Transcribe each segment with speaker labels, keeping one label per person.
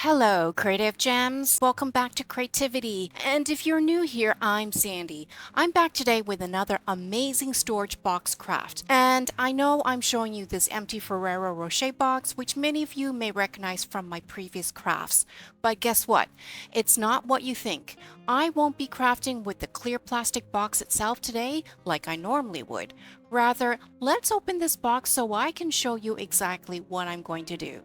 Speaker 1: Hello, Creative Gems. Welcome back to Creativity. And if you're new here, I'm Sandy. I'm back today with another amazing storage box craft. And I know I'm showing you this empty Ferrero Rocher box, which many of you may recognize from my previous crafts. But guess what? It's not what you think. I won't be crafting with the clear plastic box itself today like I normally would. Rather, let's open this box so I can show you exactly what I'm going to do.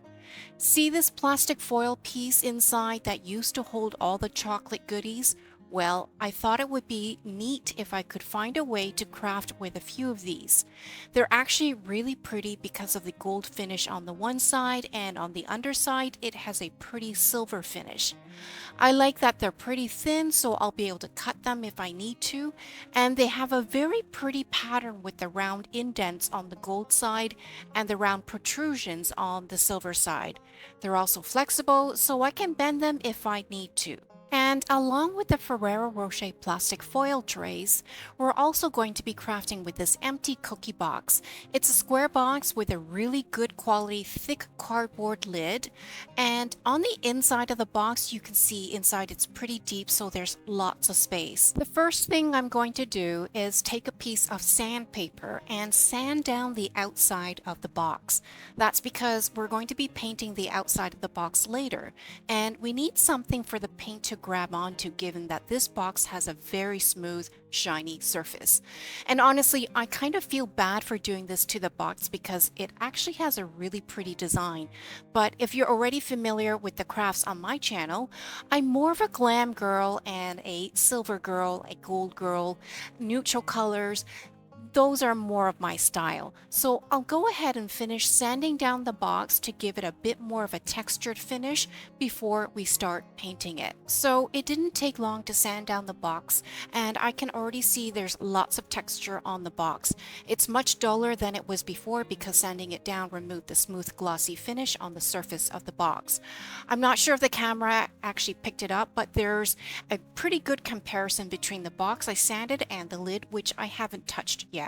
Speaker 1: See this plastic foil piece inside that used to hold all the chocolate goodies? Well, I thought it would be neat if I could find a way to craft with a few of these. They're actually really pretty because of the gold finish on the one side, and on the underside it has a pretty silver finish. I like that they're pretty thin, so I'll be able to cut them if I need to, and they have a very pretty pattern with the round indents on the gold side and the round protrusions on the silver side. They're also flexible, so I can bend them if I need to. And along with the Ferrero Rocher plastic foil trays, we're also going to be crafting with this empty cookie box. It's a square box with a really good quality thick cardboard lid, and on the inside of the box you can see inside it's pretty deep, so there's lots of space. The first thing I'm going to do is take a piece of sandpaper and sand down the outside of the box. That's because we're going to be painting the outside of the box later, and we need something for the paint to grab onto, given that this box has a very smooth, shiny surface. And honestly, I kind of feel bad for doing this to the box because it actually has a really pretty design. But if you're already familiar with the crafts on my channel, I'm more of a glam girl and a silver girl, a gold girl, neutral colors. Those are more of my style. So I'll go ahead and finish sanding down the box to give it a bit more of a textured finish before we start painting it. So it didn't take long to sand down the box, and I can already see there's lots of texture on the box. It's much duller than it was before because sanding it down removed the smooth glossy finish on the surface of the box. I'm not sure if the camera actually picked it up, but there's a pretty good comparison between the box I sanded and the lid, which I haven't touched yet.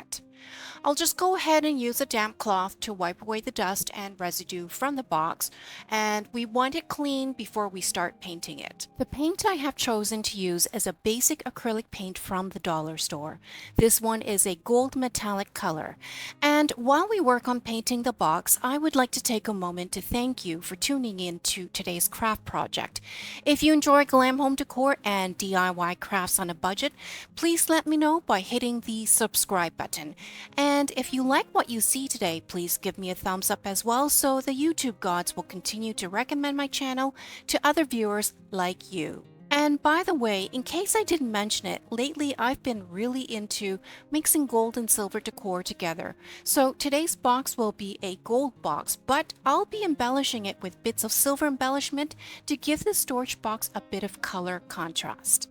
Speaker 1: I'll just go ahead and use a damp cloth to wipe away the dust and residue from the box, and we want it clean before we start painting it. The paint I have chosen to use is a basic acrylic paint from the dollar store. This one is a gold metallic color. And while we work on painting the box, I would like to take a moment to thank you for tuning in to today's craft project. If you enjoy glam home decor and DIY crafts on a budget, please let me know by hitting the subscribe button. And if you like what you see today, please give me a thumbs up as well so the YouTube gods will continue to recommend my channel to other viewers like you. And by the way, in case I didn't mention it, lately I've been really into mixing gold and silver decor together. So today's box will be a gold box, but I'll be embellishing it with bits of silver embellishment to give the storage box a bit of color contrast.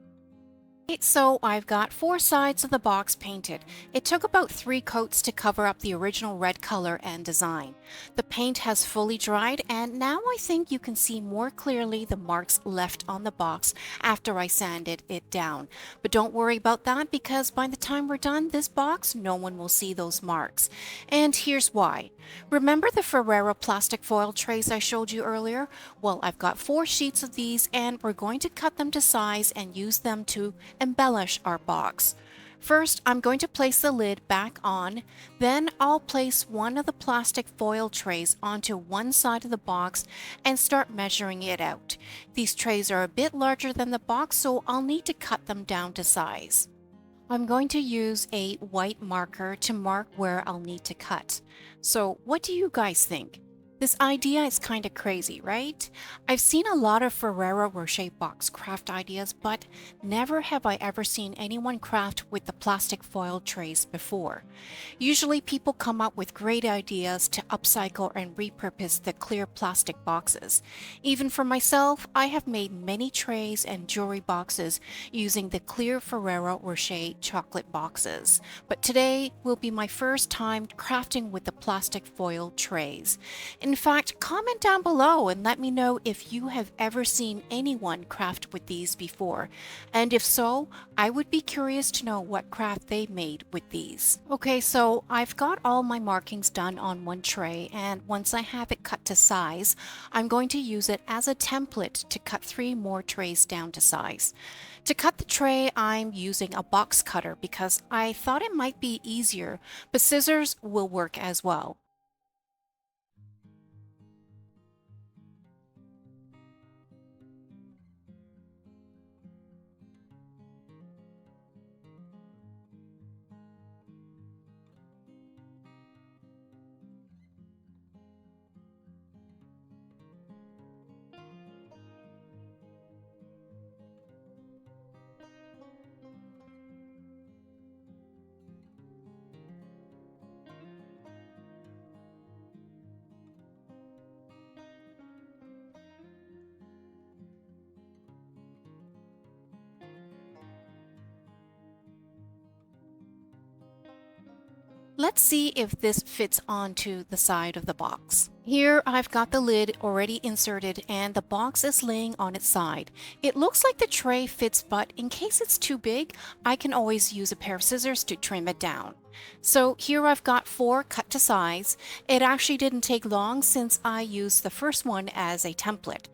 Speaker 1: So I've got 4 sides of the box painted. It took about 3 coats to cover up the original red color and design. The paint has fully dried, and now I think you can see more clearly the marks left on the box after I sanded it down. But don't worry about that, because by the time we're done this box, no one will see those marks. And here's why. Remember the Ferrero plastic foil trays I showed you earlier? Well, I've got 4 sheets of these, and we're going to cut them to size and use them to embellish our box. First, I'm going to place the lid back on, then I'll place one of the plastic foil trays onto one side of the box and start measuring it out. These trays are a bit larger than the box, so I'll need to cut them down to size. I'm going to use a white marker to mark where I'll need to cut. So what do you guys think? This idea is kind of crazy, right? I've seen a lot of Ferrero Rocher box craft ideas, but never have I ever seen anyone craft with the plastic foil trays before. Usually people come up with great ideas to upcycle and repurpose the clear plastic boxes. Even for myself, I have made many trays and jewelry boxes using the clear Ferrero Rocher chocolate boxes. But today will be my first time crafting with the plastic foil trays. In fact, comment down below and let me know if you have ever seen anyone craft with these before. And if so, I would be curious to know what craft they made with these. Okay, so I've got all my markings done on one tray, and once I have it cut to size, I'm going to use it as a template to cut 3 more trays down to size. To cut the tray, I'm using a box cutter because I thought it might be easier, but scissors will work as well. Let's see if this fits onto the side of the box. Here I've got the lid already inserted and the box is laying on its side. It looks like the tray fits, but in case it's too big, I can always use a pair of scissors to trim it down. So here I've got 4 cut to size. It actually didn't take long since I used the first one as a template.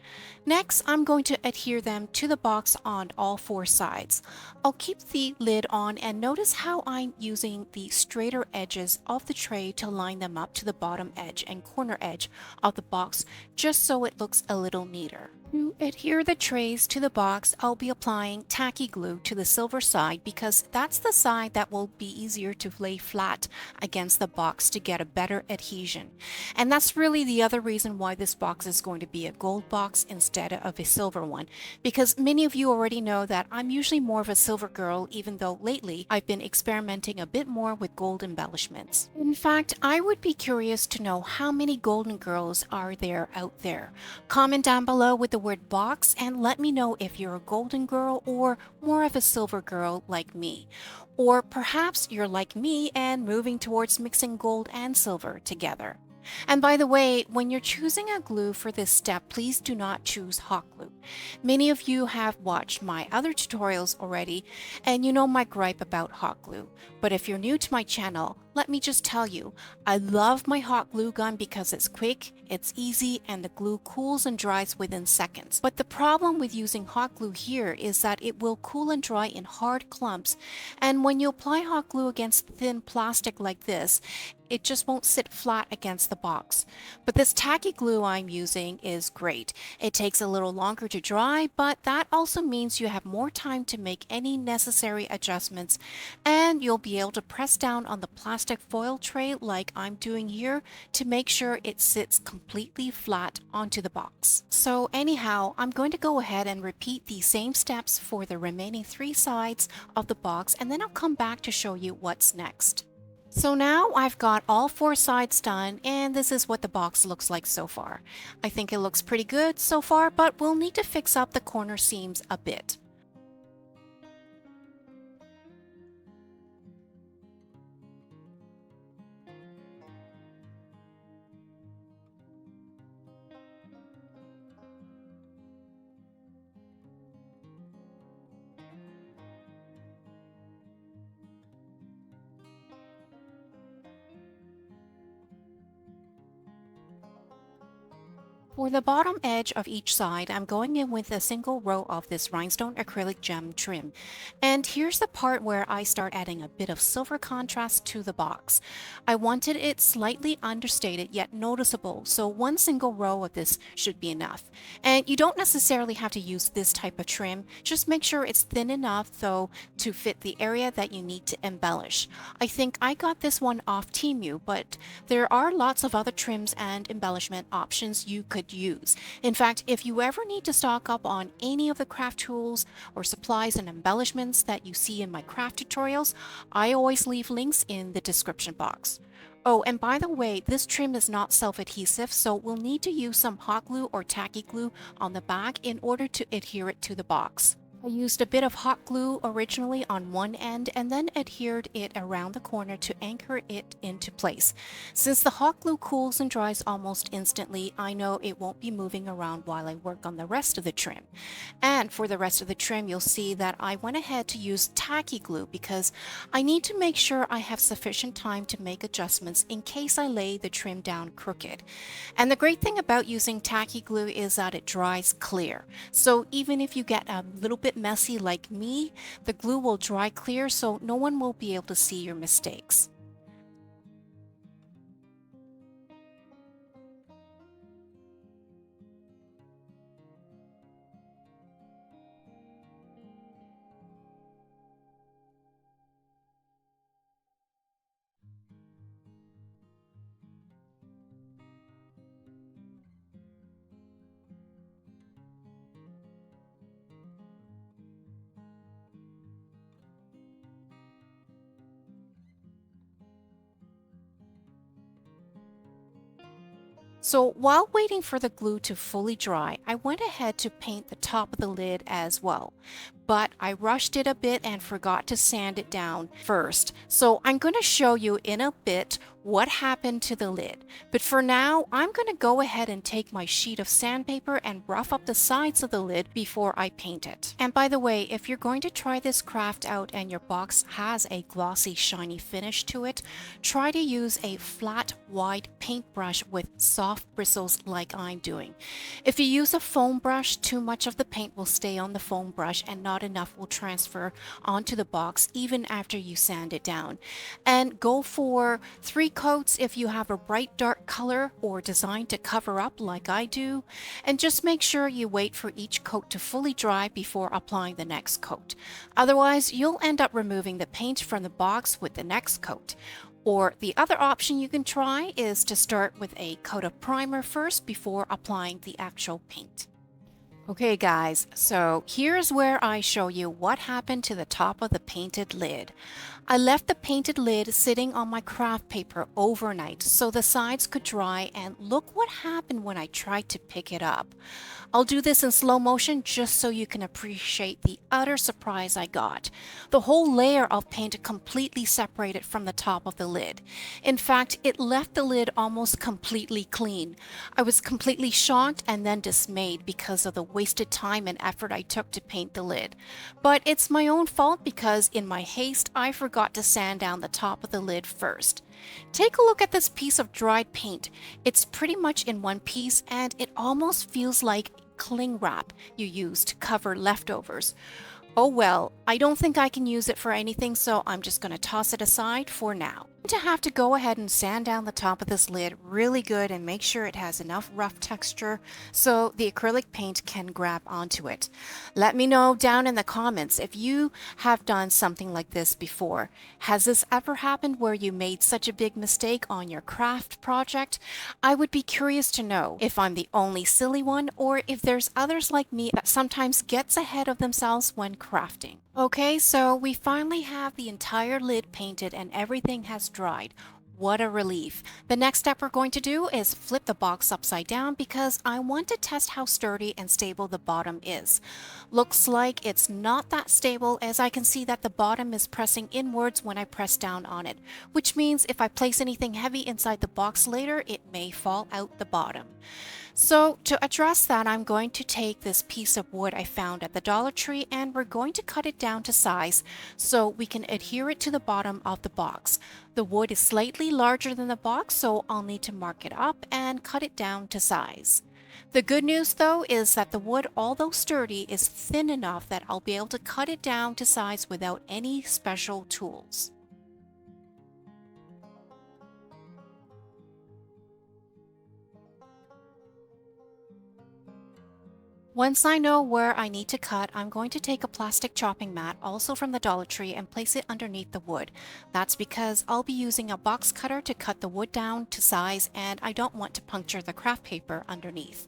Speaker 1: Next, I'm going to adhere them to the box on all 4 sides. I'll keep the lid on and notice how I'm using the straighter edges of the tray to line them up to the bottom edge and corner edge of the box, just so it looks a little neater. To adhere the trays to the box, I'll be applying tacky glue to the silver side because that's the side that will be easier to lay flat against the box to get a better adhesion. And that's really the other reason why this box is going to be a gold box instead of a silver one, because many of you already know that I'm usually more of a silver girl, even though lately I've been experimenting a bit more with gold embellishments. In fact, I would be curious to know how many golden girls are there out there. Comment down below with the word box and let me know if you're a golden girl or more of a silver girl like me. Or perhaps you're like me and moving towards mixing gold and silver together. And by the way, when you're choosing a glue for this step, please do not choose hot glue. Many of you have watched my other tutorials already, and you know my gripe about hot glue. But if you're new to my channel, let me just tell you, I love my hot glue gun because it's quick, it's easy, and the glue cools and dries within seconds. But the problem with using hot glue here is that it will cool and dry in hard clumps, and when you apply hot glue against thin plastic like this, it just won't sit flat against the box. But this tacky glue I'm using is great. It takes a little longer to dry, but that also means you have more time to make any necessary adjustments, and you'll be able to press down on the plastic foil tray like I'm doing here to make sure it sits completely flat onto the box. So anyhow, I'm going to go ahead and repeat the same steps for the remaining 3 sides of the box, and then I'll come back to show you what's next. So now I've got all 4 sides done, and this is what the box looks like so far. I think it looks pretty good so far, but we'll need to fix up the corner seams a bit. For the bottom edge of each side, I'm going in with a single row of this rhinestone acrylic gem trim. And here's the part where I start adding a bit of silver contrast to the box. I wanted it slightly understated yet noticeable, so 1 single row of this should be enough. And you don't necessarily have to use this type of trim, just make sure it's thin enough though to fit the area that you need to embellish. I think I got this one off Temu, but there are lots of other trims and embellishment options you could use. In fact, if you ever need to stock up on any of the craft tools or supplies and embellishments that you see in my craft tutorials, I always leave links in the description box. Oh, and by the way, this trim is not self-adhesive, so we'll need to use some hot glue or tacky glue on the back in order to adhere it to the box. I used a bit of hot glue originally on one end and then adhered it around the corner to anchor it into place. Since the hot glue cools and dries almost instantly, I know it won't be moving around while I work on the rest of the trim. And for the rest of the trim, you'll see that I went ahead to use tacky glue because I need to make sure I have sufficient time to make adjustments in case I lay the trim down crooked. And the great thing about using tacky glue is that it dries clear. So even if you get a little bit messy like me, the glue will dry clear so no one will be able to see your mistakes. So while waiting for the glue to fully dry, I went ahead to paint the top of the lid as well. But I rushed it a bit and forgot to sand it down first. So I'm going to show you in a bit what happened to the lid. But for now, I'm going to go ahead and take my sheet of sandpaper and rough up the sides of the lid before I paint it. And by the way, if you're going to try this craft out and your box has a glossy, shiny finish to it, try to use a flat, wide paintbrush with soft bristles like I'm doing. If you use a foam brush, too much of the paint will stay on the foam brush and not enough will transfer onto the box even after you sand it down. And go for 3 coats if you have a bright dark color or design to cover up like I do. And just make sure you wait for each coat to fully dry before applying the next coat. Otherwise, you'll end up removing the paint from the box with the next coat. Or the other option you can try is to start with a coat of primer first before applying the actual paint. Okay guys, so here's where I show you what happened to the top of the painted lid. I left the painted lid sitting on my craft paper overnight so the sides could dry, and look what happened when I tried to pick it up. I'll do this in slow motion just so you can appreciate the utter surprise I got. The whole layer of paint completely separated from the top of the lid. In fact, it left the lid almost completely clean. I was completely shocked and then dismayed because of the wasted time and effort I took to paint the lid. But it's my own fault because in my haste, I forgot to sand down the top of the lid first. Take a look at this piece of dried paint. It's pretty much in one piece and it almost feels like cling wrap you used to cover leftovers. Oh well, I don't think I can use it for anything, so I'm just going to toss it aside for now. To have to go ahead and sand down the top of this lid really good and make sure it has enough rough texture so the acrylic paint can grab onto it. Let me know down in the comments if you have done something like this before. Has this ever happened where you made such a big mistake on your craft project? I would be curious to know if I'm the only silly one or if there's others like me that sometimes gets ahead of themselves when crafting. Okay, so we finally have the entire lid painted and everything has dried. What a relief. The next step we're going to do is flip the box upside down because I want to test how sturdy and stable the bottom is. Looks like it's not that stable as I can see that the bottom is pressing inwards when I press down on it, which means if I place anything heavy inside the box later, it may fall out the bottom. So to address that, I'm going to take this piece of wood I found at the Dollar Tree and we're going to cut it down to size so we can adhere it to the bottom of the box. The wood is slightly larger than the box, so I'll need to mark it up and cut it down to size. The good news though is that the wood, although sturdy, is thin enough that I'll be able to cut it down to size without any special tools. Once I know where I need to cut, I'm going to take a plastic chopping mat, also from the Dollar Tree, and place it underneath the wood. That's because I'll be using a box cutter to cut the wood down to size and I don't want to puncture the craft paper underneath.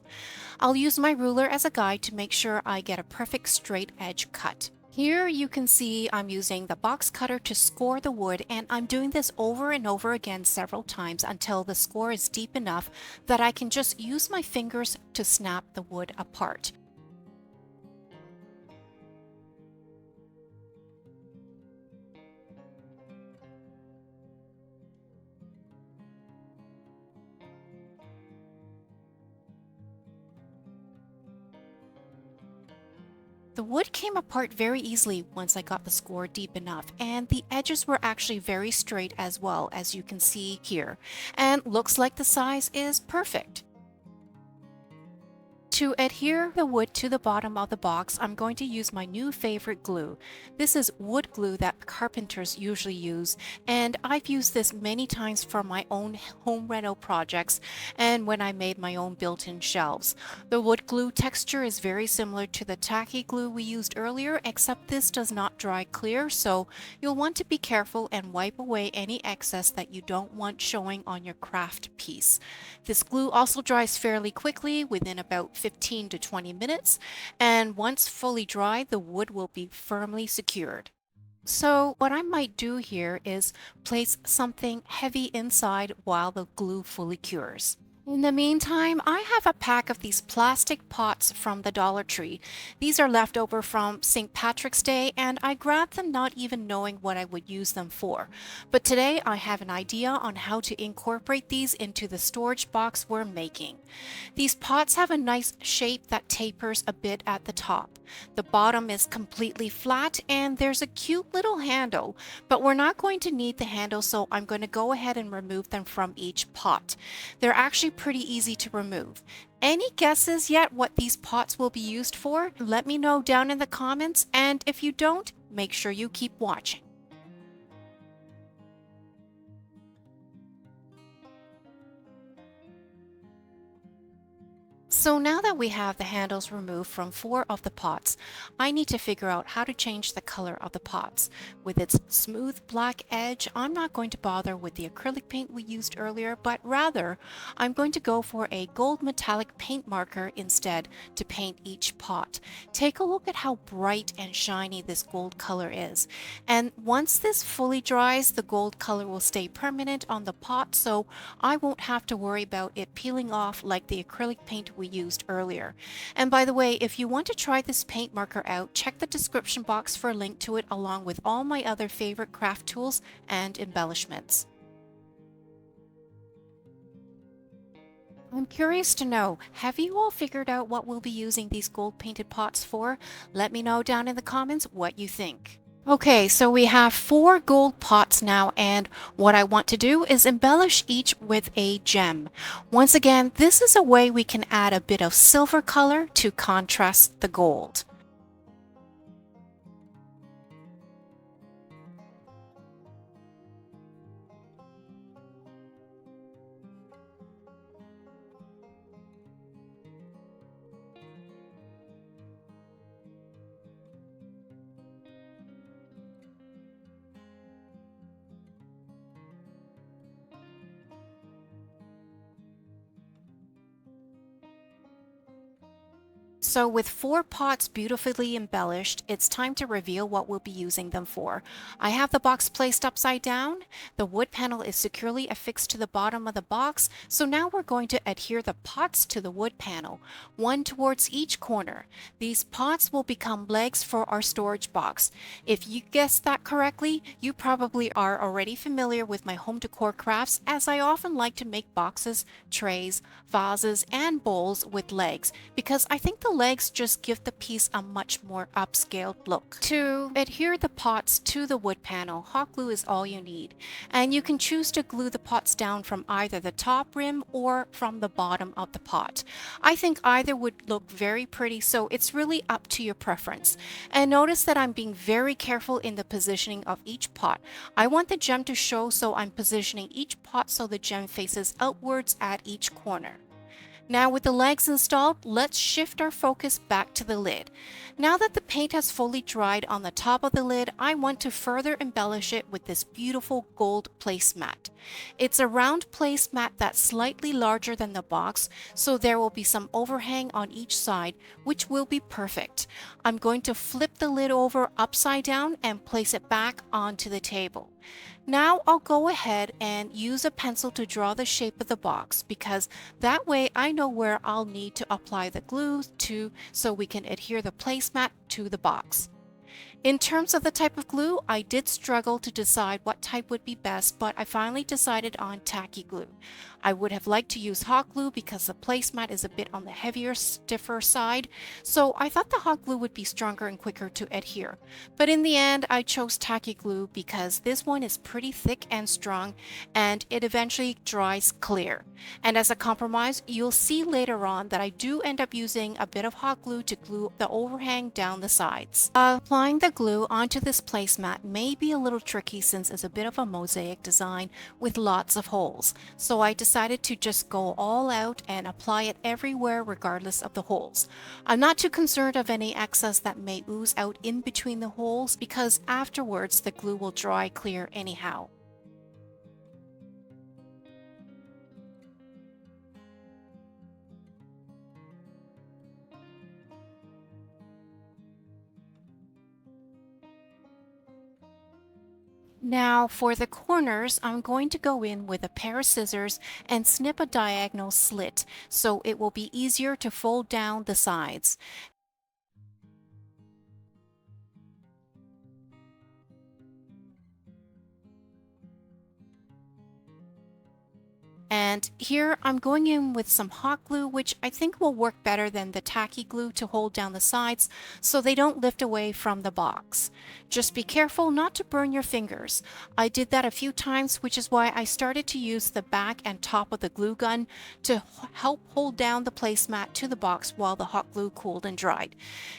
Speaker 1: I'll use my ruler as a guide to make sure I get a perfect straight edge cut. Here you can see I'm using the box cutter to score the wood, and I'm doing this over and over again several times until the score is deep enough that I can just use my fingers to snap the wood apart. The wood came apart very easily once I got the score deep enough, and the edges were actually very straight as well, as you can see here, and looks like the size is perfect. To adhere the wood to the bottom of the box, I'm going to use my new favorite glue. This is wood glue that carpenters usually use, and I've used this many times for my own home reno projects and when I made my own built-in shelves. The wood glue texture is very similar to the tacky glue we used earlier, except this does not dry clear, so you'll want to be careful and wipe away any excess that you don't want showing on your craft piece. This glue also dries fairly quickly, within about 15 to 20 minutes, and once fully dry, the wood will be firmly secured. So what I might do here is place something heavy inside while the glue fully cures. In the meantime, I have a pack of these plastic pots from the Dollar Tree. These are left over from St. Patrick's Day, and I grabbed them not even knowing what I would use them for. But today I have an idea on how to incorporate these into the storage box we're making. These pots have a nice shape that tapers a bit at the top. The bottom is completely flat and there's a cute little handle, but we're not going to need the handle, so I'm going to go ahead and remove them from each pot. They're actually pretty easy to remove. Any guesses yet what these pots will be used for? Let me know down in the comments, and if you don't, make sure you keep watching. So now that we have the handles removed from 4 of the pots, I need to figure out how to change the color of the pots. With its smooth black edge, I'm not going to bother with the acrylic paint we used earlier, but rather I'm going to go for a gold metallic paint marker instead to paint each pot. Take a look at how bright and shiny this gold color is. And once this fully dries, the gold color will stay permanent on the pot, so I won't have to worry about it peeling off like the acrylic paint we used earlier. And by the way, if you want to try this paint marker out, check the description box for a link to it along with all my other favorite craft tools and embellishments. I'm curious to know, have you all figured out what we'll be using these gold painted pots for? Let me know down in the comments what you think. Okay, so we have 4 gold pots now, and what I want to do is embellish each with a gem. Once again, this is a way we can add a bit of silver color to contrast the gold. So with 4 pots beautifully embellished, it's time to reveal what we'll be using them for. I have the box placed upside down. The wood panel is securely affixed to the bottom of the box, so now we're going to adhere the pots to the wood panel, one towards each corner. These pots will become legs for our storage box. If you guessed that correctly, you probably are already familiar with my home decor crafts, as I often like to make boxes, trays, vases, and bowls with legs, because I think the legs just give the piece a much more upscaled look. To adhere the pots to the wood panel, hot glue is all you need, and you can choose to glue the pots down from either the top rim or from the bottom of the pot. I think either would look very pretty, so it's really up to your preference. And notice that I'm being very careful in the positioning of each pot. I want the gem to show, so I'm positioning each pot so the gem faces outwards at each corner. Now with the legs installed, let's shift our focus back to the lid. Now that the paint has fully dried on the top of the lid, I want to further embellish it with this beautiful gold placemat. It's a round placemat that's slightly larger than the box, so there will be some overhang on each side, which will be perfect. I'm going to flip the lid over upside down and place it back onto the table. Now I'll go ahead and use a pencil to draw the shape of the box, because that way I know where I'll need to apply the glue to, so we can adhere the placemat to the box. In terms of the type of glue, I did struggle to decide what type would be best, but I finally decided on tacky glue. I would have liked to use hot glue because the placemat is a bit on the heavier, stiffer side, so I thought the hot glue would be stronger and quicker to adhere. But in the end, I chose tacky glue because this one is pretty thick and strong, and it eventually dries clear. And as a compromise, you'll see later on that I do end up using a bit of hot glue to glue the overhang down the sides. Applying the glue onto this placemat may be a little tricky since it's a bit of a mosaic design with lots of holes, so I decided to just go all out and apply it everywhere regardless of the holes. I'm not too concerned of any excess that may ooze out in between the holes because afterwards the glue will dry clear anyhow. Now for the corners, I'm going to go in with a pair of scissors and snip a diagonal slit so it will be easier to fold down the sides. And here I'm going in with some hot glue, which I think will work better than the tacky glue to hold down the sides so they don't lift away from the box. Just be careful not to burn your fingers. I did that a few times, which is why I started to use the back and top of the glue gun to help hold down the placemat to the box while the hot glue cooled and dried.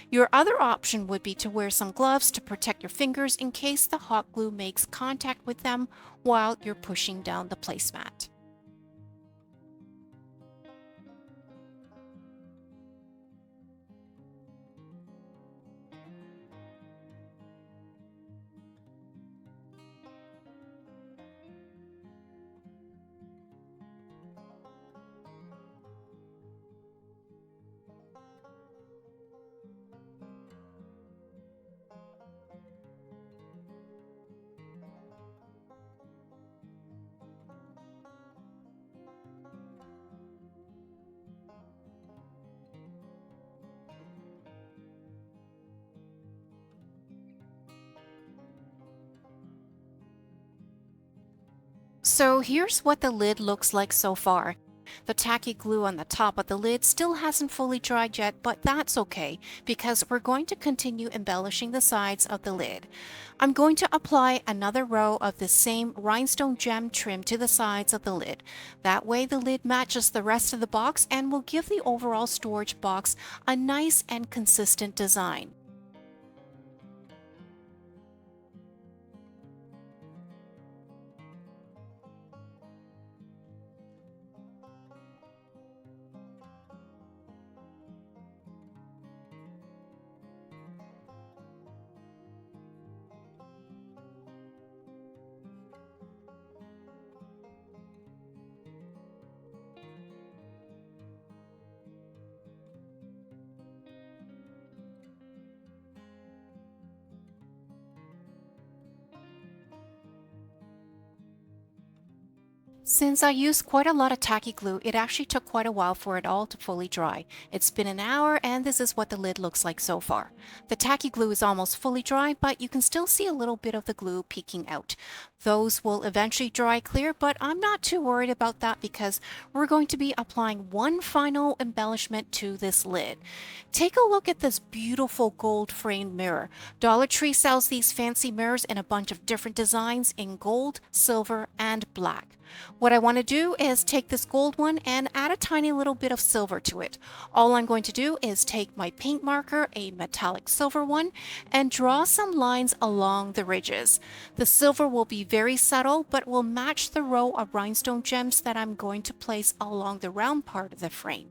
Speaker 1: Your other option would be to wear some gloves to protect your fingers in case the hot glue makes contact with them while you're pushing down the placemat. So here's what the lid looks like so far. The tacky glue on the top of the lid still hasn't fully dried yet, but that's okay because we're going to continue embellishing the sides of the lid. I'm going to apply another row of the same rhinestone gem trim to the sides of the lid. That way the lid matches the rest of the box and will give the overall storage box a nice and consistent design. Since I used quite a lot of tacky glue, it actually took quite a while for it all to fully dry. It's been an hour and this is what the lid looks like so far. The tacky glue is almost fully dry, but you can still see a little bit of the glue peeking out. Those will eventually dry clear, but I'm not too worried about that because we're going to be applying one final embellishment to this lid. Take a look at this beautiful gold framed mirror. Dollar Tree sells these fancy mirrors in a bunch of different designs in gold, silver, and black. What I want to do is take this gold one and add a tiny little bit of silver to it. All I'm going to do is take my paint marker, a metallic silver one, and draw some lines along the ridges. The silver will be very subtle, but will match the row of rhinestone gems that I'm going to place along the round part of the frame.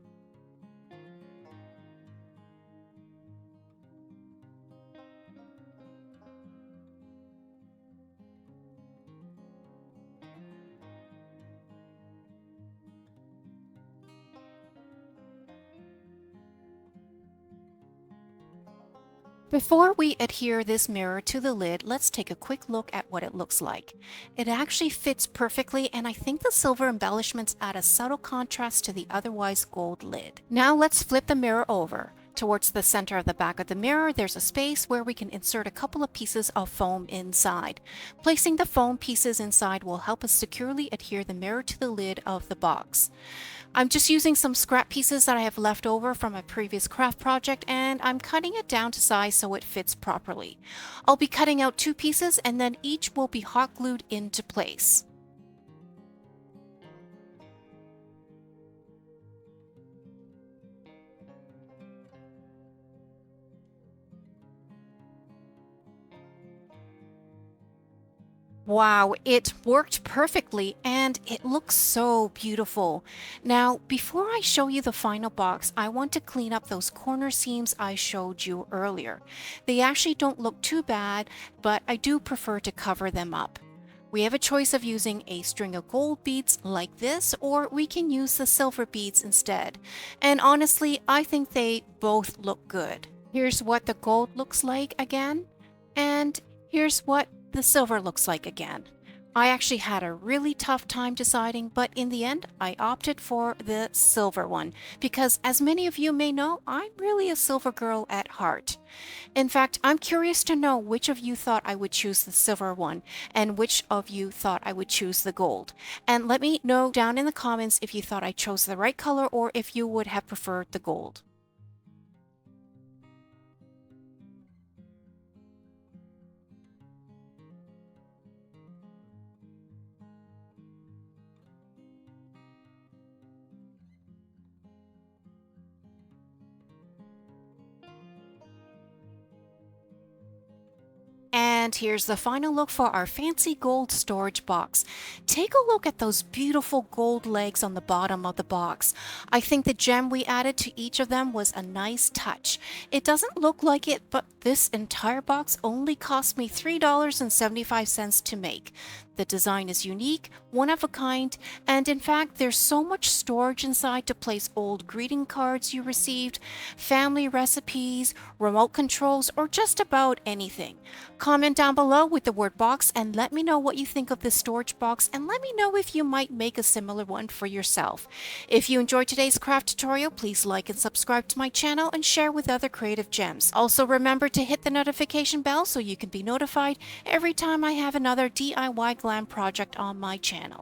Speaker 1: Before we adhere this mirror to the lid, let's take a quick look at what it looks like. It actually fits perfectly, and I think the silver embellishments add a subtle contrast to the otherwise gold lid. Now let's flip the mirror over. Towards the center of the back of the mirror, there's a space where we can insert a couple of pieces of foam inside. Placing the foam pieces inside will help us securely adhere the mirror to the lid of the box. I'm just using some scrap pieces that I have left over from a previous craft project, and I'm cutting it down to size so it fits properly. I'll be cutting out 2 pieces and then each will be hot glued into place. Wow, it worked perfectly and it looks so beautiful. Now, before I show you the final box, I want to clean up those corner seams I showed you earlier. They actually don't look too bad, but I do prefer to cover them up. We have a choice of using a string of gold beads like this, or we can use the silver beads instead. And honestly, I think they both look good. Here's what the gold looks like again, and here's what the silver looks like again. I actually had a really tough time deciding, but in the end, I opted for the silver one because, as many of you may know, I'm really a silver girl at heart. In fact, I'm curious to know which of you thought I would choose the silver one and which of you thought I would choose the gold. And let me know down in the comments if you thought I chose the right color or if you would have preferred the gold. And here's the final look for our fancy gold storage box. Take a look at those beautiful gold legs on the bottom of the box. I think the gem we added to each of them was a nice touch. It doesn't look like it, but this entire box only cost me $3.75 to make. The design is unique, one of a kind, and in fact, there's so much storage inside to place old greeting cards you received, family recipes, remote controls, or just about anything. Comment down below with the word box and let me know what you think of this storage box, and let me know if you might make a similar one for yourself. If you enjoyed today's craft tutorial, please like and subscribe to my channel and share with other creative gems. Also remember to hit the notification bell so you can be notified every time I have another DIY glam project on my channel.